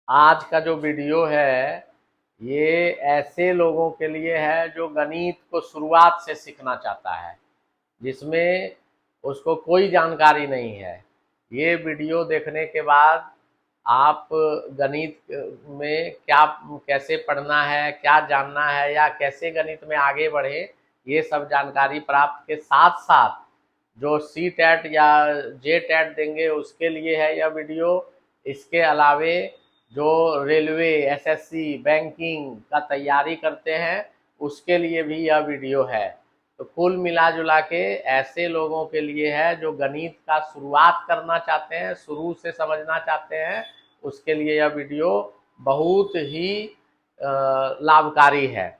आज का जो वीडियो है ये ऐसे लोगों के लिए है जो गणित को शुरुआत से सीखना चाहता है, जिसमें उसको कोई जानकारी नहीं है। ये वीडियो देखने के बाद आप गणित में क्या कैसे पढ़ना है, क्या जानना है या कैसे गणित में आगे बढ़े, ये सब जानकारी प्राप्त के साथ साथ जो सी टेट या जे टेट देंगे उसके लिए है यह वीडियो। इसके अलावे जो रेलवे, एसएससी, बैंकिंग का तैयारी करते हैं उसके लिए भी यह वीडियो है। तो कुल मिला जुला के ऐसे लोगों के लिए है जो गणित का शुरुआत करना चाहते हैं, शुरू से समझना चाहते हैं, उसके लिए यह वीडियो बहुत ही लाभकारी है।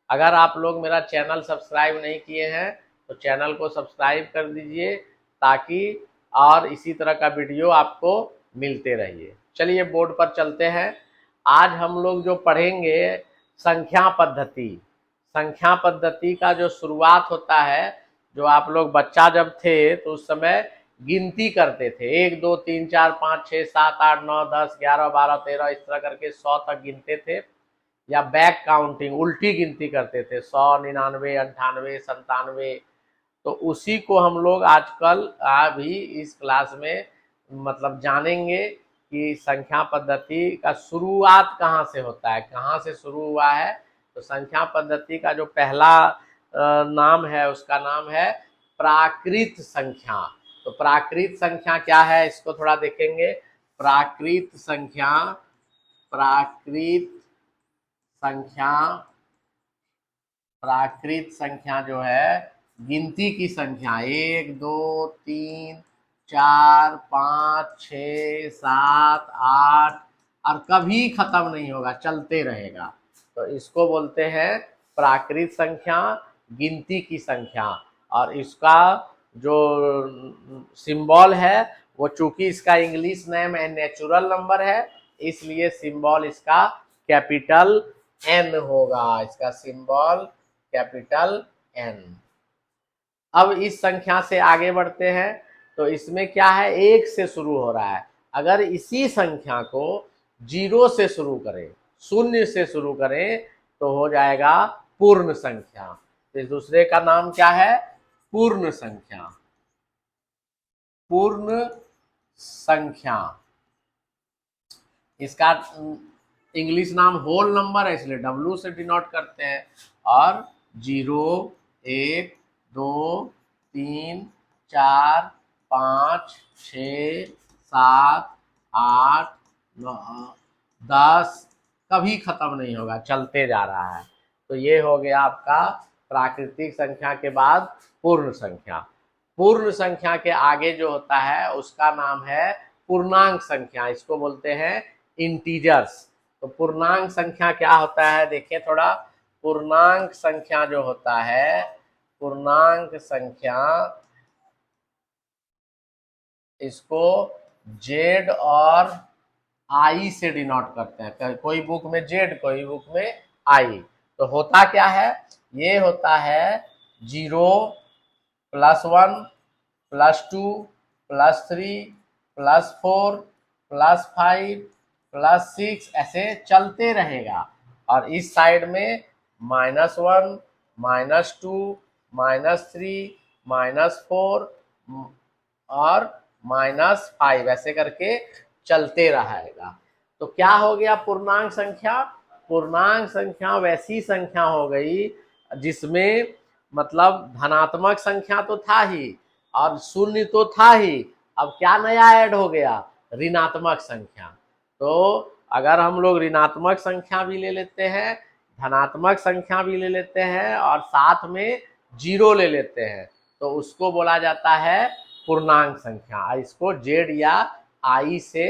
अगर आप लोग मेरा चैनल सब्सक्राइब नहीं किए हैं तो चैनल को सब्सक्राइब कर दीजिए, ताकि और इसी तरह का वीडियो आपको मिलते रहिए। चलिए बोर्ड पर चलते हैं। आज हम लोग जो पढ़ेंगे संख्या पद्धति। संख्या पद्धति का जो शुरुआत होता है, जो आप लोग बच्चा जब थे तो उस समय गिनती करते थे, 1 2 3 4 5 6 7 8 9 10 11 12 13 इस तरह करके 100 तक गिनते थे, या बैक काउंटिंग उल्टी गिनती करते थे, 100 99 98 97। तो उसी को हम लोग आजकल अभी इस क्लास में मतलब जानेंगे कि संख्या पद्धति का शुरुआत कहाँ से होता है, कहाँ से शुरू हुआ है। तो संख्या पद्धति का जो पहला नाम है उसका नाम है प्राकृत संख्या। तो प्राकृत संख्या क्या है इसको थोड़ा देखेंगे। प्राकृत संख्या, प्राकृत संख्या, प्राकृत संख्या जो है गिनती की संख्या, 1 2 3 4 5 6 7 8 और कभी खत्म नहीं होगा, चलते रहेगा। तो इसको बोलते हैं प्राकृत संख्या, गिनती की संख्या। और इसका जो सिंबल है वो, चूंकि इसका इंग्लिश नेम है नेचुरल नंबर है, इसलिए सिंबल इसका कैपिटल एन होगा। इसका सिंबल कैपिटल एन। अब इस संख्या से आगे बढ़ते हैं तो इसमें क्या है, 1 से शुरू हो रहा है। अगर इसी संख्या को 0 से शुरू करें, 0 से शुरू करें तो हो जाएगा पूर्ण संख्या। तो इस दूसरे का नाम क्या है, पूर्ण संख्या। पूर्ण संख्या, इसका इंग्लिश नाम होल नंबर है, इसलिए डब्ल्यू से डिनोट करते हैं। और 0 1 2 3 4 5 6 7 8 9 10 कभी खत्म नहीं होगा, चलते जा रहा है। तो ये हो गया आपका प्राकृतिक संख्या के बाद पूर्ण संख्या। पूर्ण संख्या के आगे जो होता है उसका नाम है पूर्णांक संख्या, इसको बोलते हैं इंटीजर्स। तो पूर्णांक संख्या क्या होता है देखिए थोड़ा। पूर्णांक संख्या जो होता है, पूर्णांक संख्या, इसको जेड और आई से डिनोट करते हैं। कोई बुक में जेड, कोई बुक में आई। तो होता क्या है, ये होता है 0 +1 +2 +3 +4 +5 +6 ऐसे चलते रहेगा। और इस साइड में -1 -2 -3 -4 और -5 ऐसे करके चलते रहेगा। तो क्या हो गया पूर्णांक संख्या। पूर्णांक संख्या वैसी संख्या हो गई जिसमें मतलब धनात्मक संख्या तो था ही और शून्य तो था ही, अब क्या नया ऐड हो गया, ऋणात्मक संख्या। तो अगर हम लोग ऋणात्मक संख्या भी ले लेते हैं, धनात्मक संख्या भी ले लेते हैं और साथ में 0 ले लेते हैं, तो उसको बोला जाता है पूर्णांक संख्या। इसको जेड या आई से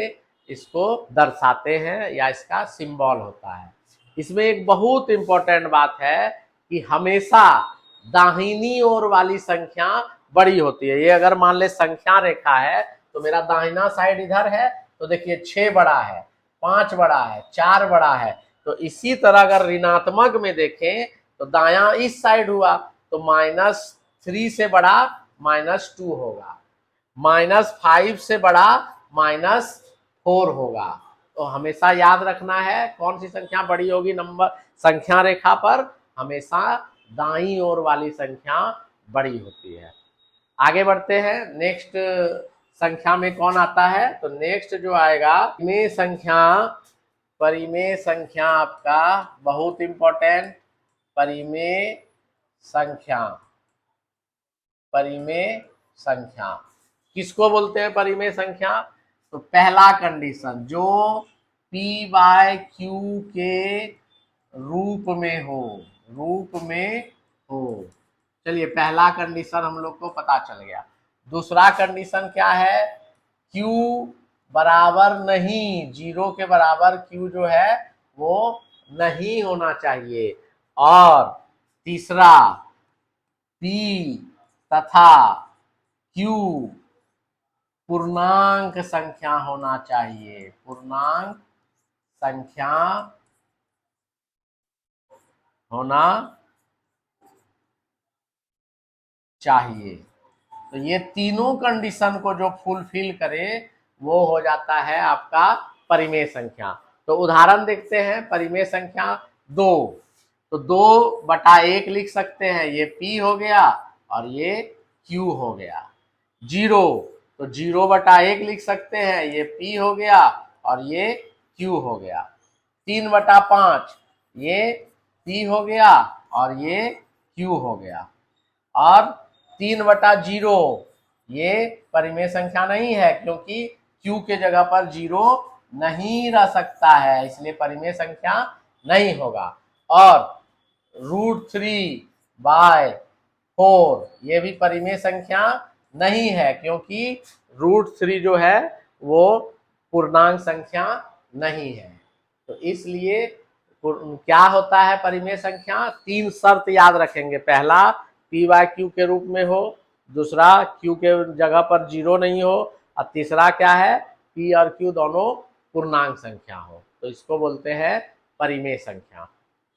इसको दर्शाते हैं या इसका सिंबल होता है। इसमें एक बहुत इंपॉर्टेंट बात है कि हमेशा दाहिनी ओर वाली संख्या बड़ी होती है। ये अगर मान ले संख्या रेखा है तो मेरा दाहिना साइड इधर है, तो देखिए 6 बड़ा है, 5 बड़ा है, 4 बड़ा है। तो इसी तरह अगर ऋणात्मक में देखें तो दाया इस साइड हुआ, तो -3 से बड़ा -2 होगा, -5 से बड़ा -4 होगा, तो हमेशा याद रखना है कौन सी संख्या बड़ी होगी नंबर संख्या रेखा पर, हमेशा दाईं ओर वाली संख्या बड़ी होती है। आगे बढ़ते हैं, नेक्स्ट संख्या में कौन आता है, तो नेक्स्ट जो आएगा परिमेय संख्या आपका बहुत इंपॉर्टेंट, परिमेय संख्या किसको बोलते हैं परिमेय संख्या, तो पहला कंडीशन जो p बाय क्यू के रूप में हो। चलिए पहला कंडीशन हम लोग को पता चल गया। दूसरा कंडीशन क्या है, q बराबर नहीं, 0 के बराबर q जो है वो नहीं होना चाहिए। और तीसरा p तथा q पूर्णांक संख्या होना चाहिए, पूर्णांक संख्या होना चाहिए। तो ये तीनों कंडीशन को जो फुलफिल करे वो हो जाता है आपका परिमेय संख्या। तो उदाहरण देखते हैं, परिमेय संख्या 2, तो 2/1 लिख सकते हैं, ये p हो गया और ये q हो गया। 0 तो 0/1 लिख सकते हैं, ये p हो गया और ये q हो गया। 3/5 ये p हो गया और ये q हो गया। और 3/0 ये परिमेय संख्या नहीं है, क्योंकि q के जगह पर 0 नहीं रह सकता है, इसलिए परिमेय संख्या नहीं होगा। और √3/4 ये भी परिमेय संख्या नहीं है, क्योंकि √3 जो है वो पूर्णांक संख्या नहीं है। तो इसलिए क्या होता है परिमेय संख्या, 3 शर्त याद रखेंगे। पहला p बाय क्यू के रूप में हो, दूसरा q के जगह पर 0 नहीं हो, और तीसरा क्या है, p और q दोनों पूर्णांक संख्या हो। तो इसको बोलते हैं परिमेय संख्या।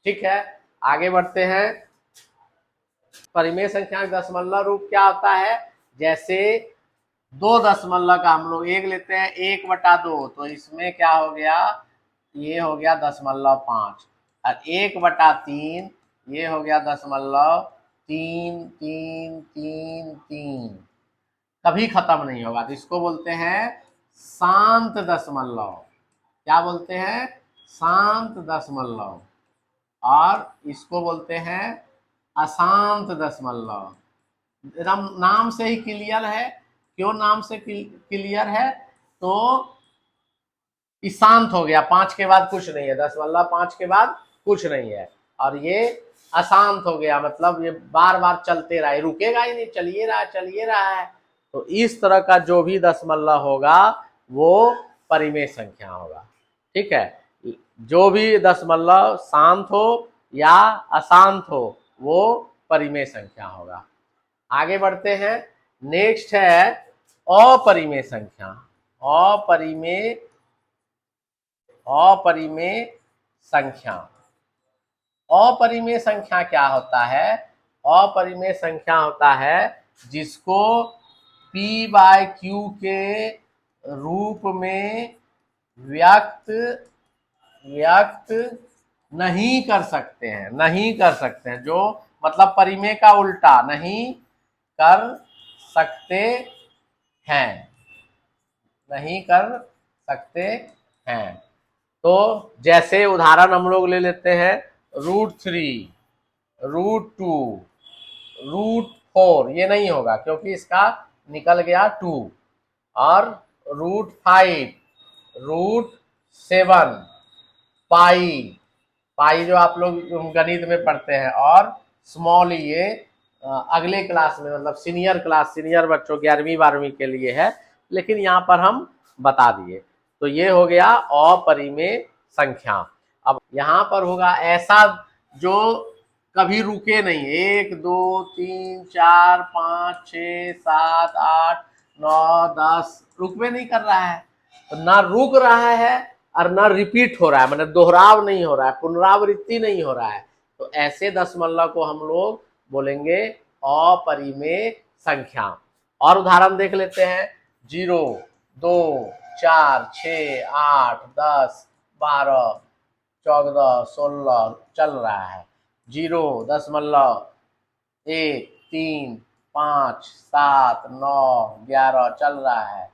ठीक है, आगे बढ़ते हैं। परिमेय संख्या का दशमलव रूप क्या होता है, जैसे 2 दशमलव का हम लोग 1 लेते हैं, 1/2, तो इसमें क्या हो गया, ये हो गया 0.5, और 1/3 ये हो गया 0.33333, कभी खत्म नहीं होगा। तो इसको बोलते हैं शांत दशमलव। क्या बोलते हैं, शांत दशमलव। और इसको बोलते हैं अशांत दशमलव। नाम से ही क्लियर है, क्यों नाम से क्लियर है, तो शांत हो गया, 5 के बाद कुछ नहीं है, 0.5 के बाद कुछ नहीं है। और ये अशांत हो गया, मतलब ये बार बार चलते रहा, रुकेगा ही नहीं, चलिए रहा है। तो इस तरह का जो भी दशमलव होगा वो परिमेय संख्या होगा। ठीक है, जो भी दशमलव शांत हो या अशांत हो वो परिमेय संख्या होगा। आगे बढ़ते हैं, नेक्स्ट है अपरिमेय संख्या। अपरिमेय संख्या। अपरिमेय संख्या क्या होता है, अपरिमेय संख्या होता है जिसको p बाय क्यू के रूप में व्यक्त नहीं कर सकते हैं, जो मतलब परिमेय का उल्टा नहीं कर सकते हैं। तो जैसे उदाहरण हम लोग ले लेते हैं, √3, √2, √4 ये नहीं होगा, क्योंकि इसका निकल गया 2। और √5, √7, पाई जो आप लोग गणित में पढ़ते हैं, और स्मॉल ये अगले क्लास में, मतलब सीनियर बच्चों 11वीं 12वीं के लिए है, लेकिन यहाँ पर हम बता दिए। तो ये हो गया अपरिमेय संख्या। अब यहाँ पर होगा ऐसा जो कभी रुके नहीं, 1 2 3 4 5 6 7 8 9 10 रुकवे नहीं कर रहा है, तो ना रुक रहा है और ना रिपीट हो रहा है, मतलब दोहराव नहीं हो रहा है, पुनरावृत्ति नहीं हो रहा है। तो ऐसे दशमलव को हम लोग बोलेंगे अपरिमेय संख्या। और उदाहरण देख लेते हैं, 0 2 4, 6, 8, 10, 12, 14, 16 चल रहा है। 0.1, 3, 5, 7, 9, 11 चल रहा है।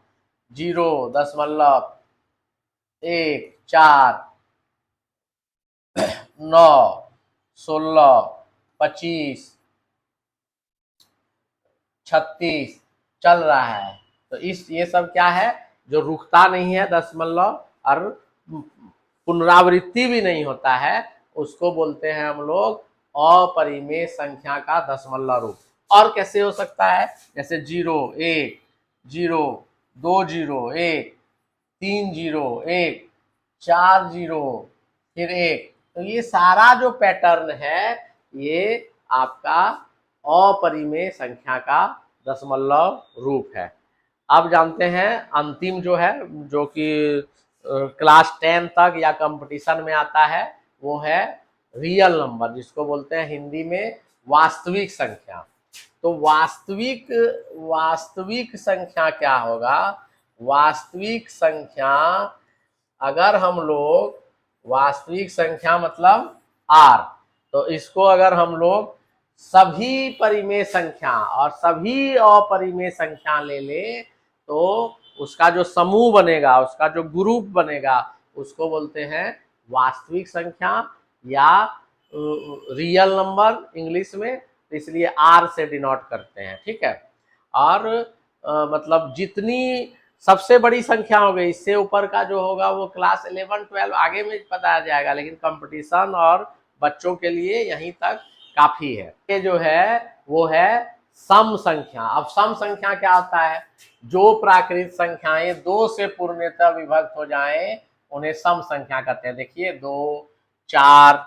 0.1, 4, 9, 16, 25, 36 चल रहा है। तो ये सब क्या है, जो रुकता नहीं है दशमलव और पुनरावृत्ति भी नहीं होता है, उसको बोलते हैं हम लोग अपरिमेय संख्या का दशमलव रूप। और कैसे हो सकता है, जैसे 0, 1, 0, 2 0, 1, 3 0, 1, 4 0, फिर 1। तो ये सारा जो पैटर्न है ये आपका अपरिमेय संख्या का दशमलव रूप है। अब जानते हैं अंतिम जो है, जो कि क्लास 10 तक या कंपटीशन में आता है, वो है रियल नंबर, जिसको बोलते हैं हिंदी में वास्तविक संख्या। तो वास्तविक संख्या क्या होगा? वास्तविक संख्या, अगर हम लोग वास्तविक संख्या मतलब R, तो इसको अगर हम लोग सभी परिमेय संख्या और सभी अपरिमेय संख्या ले ले, तो उसका जो समूह बनेगा, उसका जो ग्रुप बनेगा, उसको बोलते हैं वास्तविक संख्या या रियल नंबर इंग्लिश में। तो इसलिए R से डिनोट करते हैं, ठीक है। और मतलब जितनी सबसे बड़ी संख्या हो गई, इससे ऊपर का जो होगा वो क्लास 11, 12 आगे में बताया जाएगा, लेकिन कंपटीशन और बच्चों के लिए यहीं तक काफी है। ये जो है वो है सम संख्या। अब सम संख्या क्या होता है? जो प्राकृत संख्याएं 2 से पूर्णतः विभक्त हो जाएं, उन्हें सम संख्या कहते हैं। देखिए 2, 4,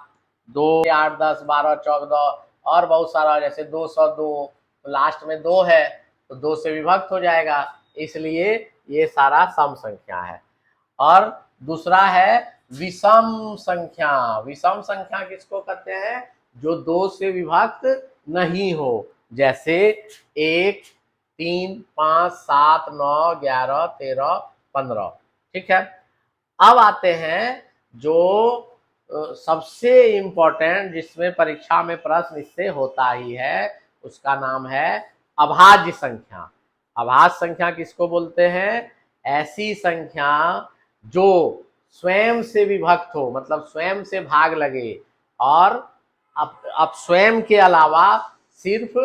2, 8, 10, 12, 14 और बहुत सारा, जैसे 202, तो लास्ट में 2 है तो 2 से विभक्त हो जाएगा, इसलिए ये सारा सम संख्या है। और दूसरा है विषम संख्या। विषम संख्या किसको कहते हैं? जो 2 से विभक्त नहीं हो, जैसे 1, 3, 5, 7, 9, 11, 13, 15, ठीक है। अब आते हैं जो सबसे इंपॉर्टेंट, जिसमें परीक्षा में प्रश्न इससे होता ही है, उसका नाम है अभाज्य संख्या। अभाज्य संख्या किसको बोलते हैं? ऐसी संख्या जो स्वयं से विभक्त हो, मतलब स्वयं से भाग लगे, और अब स्वयं के अलावा सिर्फ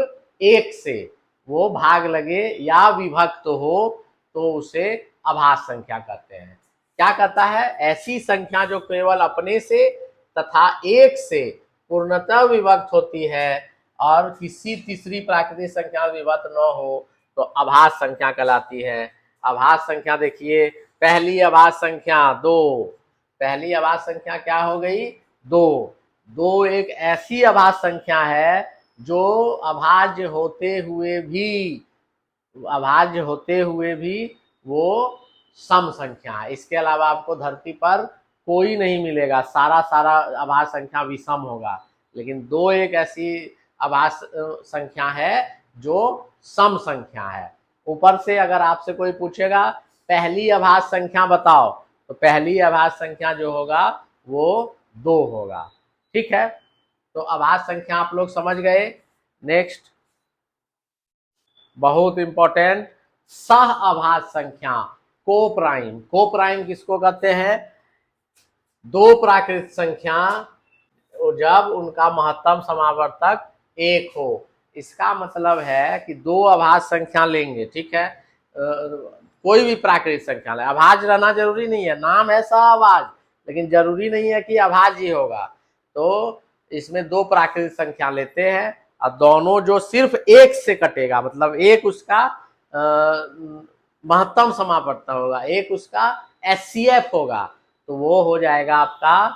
एक से वो भाग लगे या विभक्त हो, तो उसे अभाज्य संख्या कहते हैं। क्या कहता है? ऐसी संख्या जो केवल अपने से तथा एक से पूर्णतः विभक्त होती है और किसी तीसरी प्राकृतिक संख्या विभक्त न हो, तो अभाज्य संख्या कहलाती है। अभाज्य संख्या देखिए, पहली अभाज्य संख्या 2। पहली अभाज्य संख्या क्या हो गई? 2। 2 एक ऐसी अभाज्य संख्या है जो अभाज्य होते हुए भी वो सम संख्या है। इसके अलावा आपको धरती पर कोई नहीं मिलेगा, सारा अभाज्य संख्या विषम होगा, लेकिन 2 एक ऐसी अभाज्य संख्या है जो सम संख्या है। ऊपर से अगर आपसे कोई पूछेगा पहली अभाज्य संख्या बताओ, तो पहली अभाज्य संख्या जो होगा वो 2 होगा, ठीक है। तो अभाज्य संख्या आप लोग समझ गए। नेक्स्ट, बहुत इंपॉर्टेंट, सह अभाज्य संख्या, कोप्राइम। कोप्राइम किसको कहते हैं? दो प्राकृत संख्या जब उनका महत्तम समावर्तक 1 हो। इसका मतलब है कि 2 अभाज्य संख्या लेंगे, ठीक है, कोई भी प्राकृत संख्या ले, अभाज्य रहना जरूरी नहीं है, नाम है सहअभाज्य, लेकिन जरूरी नहीं है कि अभाज्य ही होगा। तो इसमें 2 प्राकृत संख्या लेते हैं और दोनों जो सिर्फ 1 से कटेगा, मतलब 1 उसका महत्तम समावर्तक होगा, 1 उसका एचसीएफ होगा, तो वो हो जाएगा आपका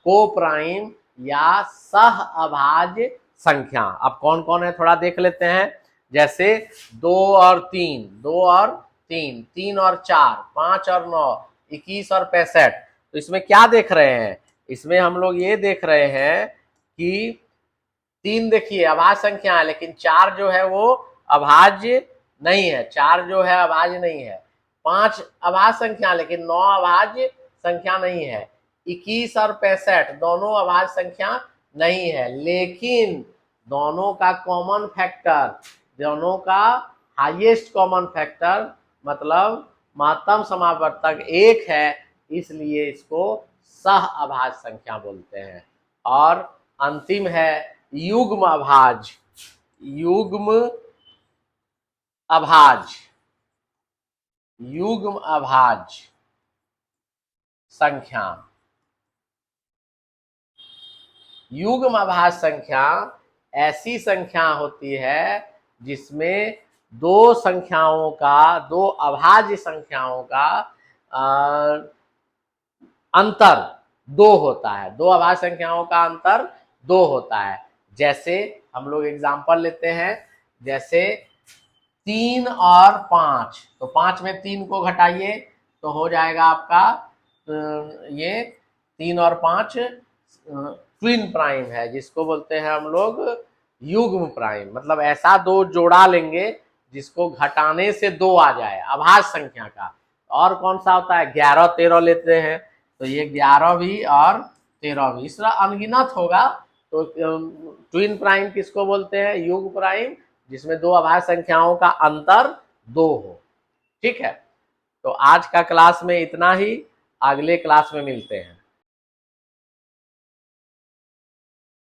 कोप्राइम या सह अभाज्य संख्या। अब कौन कौन है थोड़ा देख लेते हैं। जैसे 2 और 3, 2 और 3, 3 और 4, 5 और 9, 21 और 65। तो इसमें क्या देख रहे हैं? इसमें हम लोग ये देख रहे हैं कि 3 देखिए अभाज्य संख्या है, लेकिन 4 जो है वो अभाज्य नहीं है, 4 जो है अभाज्य नहीं है। 5 अभाज्य संख्या लेकिन 9 अभाज्य संख्या नहीं है। 21 और 65 दोनों अभाज्य संख्या नहीं है, लेकिन दोनों का कॉमन फैक्टर, दोनों का हाईएस्ट कॉमन फैक्टर मतलब महत्तम समावर्तक 1 है, इसलिए इसको सह अभाज्य संख्या बोलते हैं। और अंतिम है युग्म अभाज्य। युग्म अभाज्य, युग्म अभाज्य संख्या। युग्म अभाज्य संख्या ऐसी संख्या होती है जिसमें दो संख्याओं का, दो अभाज्य संख्याओं का अंतर 2 होता है। दो अभाज्य संख्याओं का अंतर 2 होता है। जैसे हम लोग एग्जांपल लेते हैं, जैसे 3 और 5, तो 5 में 3 को घटाइए तो हो जाएगा आपका ये 3 और 5 ट्विन प्राइम है, जिसको बोलते हैं हम लोग युग्म प्राइम। मतलब ऐसा दो जोड़ा लेंगे जिसको घटाने से 2 आ जाए अभाज्य संख्या का। और कौन सा होता है, 11 13 लेते हैं तो ये 11 भी और 13 भी, इस तरह अनगिनत होगा। तो ट्विन प्राइम किसको बोलते हैं, युग्म प्राइम, जिसमें दो अभाज्य संख्याओं का अंतर 2 हो। ठीक है, तो आज का क्लास में इतना ही, अगले क्लास में मिलते हैं।